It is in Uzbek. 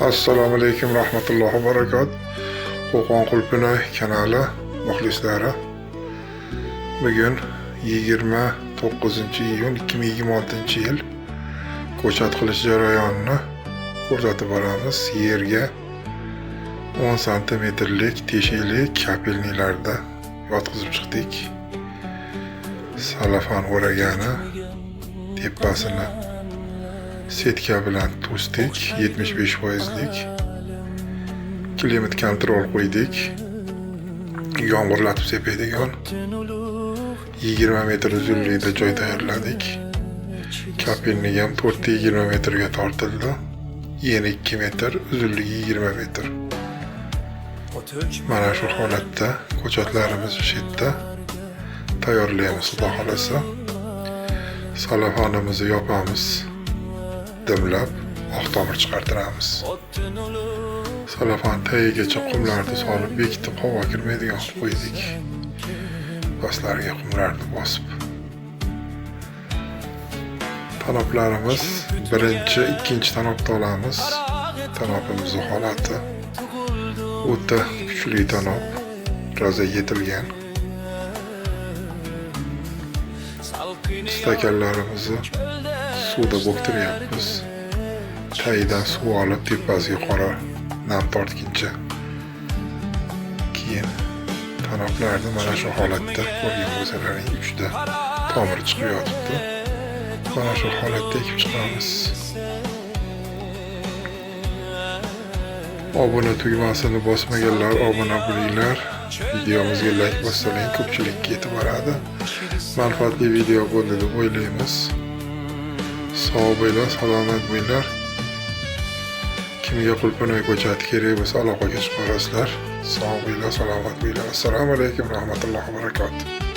Assalomu alaykum rahmatullohi va barakot. Qo'qon Qulpinoy kanali muxlislari. Bugun 29-iyun 2026-yil ko'chat qilish jarayonini ko'rsatib boramiz. Yerga 10 santimetrlik teshikli kapelnilarda yotqizib chiqdik. Salafan o'ragani tepasini setka bilan to'sdik, 75%lik. Klimat kontrol qo'ydik. Yomg'irlatib sepadigan 20 metr uzunlikda joy tayyorladik. Kapelni ham 420 metrga tortildi. Eni 2 metr, uzunligi 20 metr. Mana shu holatda ko'chatlarimiz shu yerda tayyorlaymiz, xudo xolasa. Salafonimizni yopamiz. Dimlab oq tomir chiqartiramiz. Salafon tagigacha qumlarni solib bekitib havo kirmaydigan qilib qo'ydik. Pastlariga qumlarni bosib. Tanoplarimiz birinchi, ikkinchi tanopni olamiz. Tanopimizning holati o'ta kuchli tanop, roza yetilgan. Stakanlarimizni suvda bo'ktiryapmiz. Tagidan suv olib tepasiga qora nam tortguncha. Keyin tanoplarni mana shu holatda ko'rgan bo'lsalaring uchda tomiri chiqib yotibdi. Mana shu holatda ekib chiqamiz. Obuna tugmasini bosmaganlar obuna bo'linglar. Videomizga like bossalang ko'pchilikka yetib boradi. Manfaatli video bo'ldi deb o'ylaymiz. Sog' bo'linglar, salomat bo'linglar. Kimga Qulpinoy ko'chati kerak bo'lsa aloqaga chiqarasizlar. Sog' bo'linglar, salomat bo'linglar. Assalomu alaykum rahmatullohi va barakot.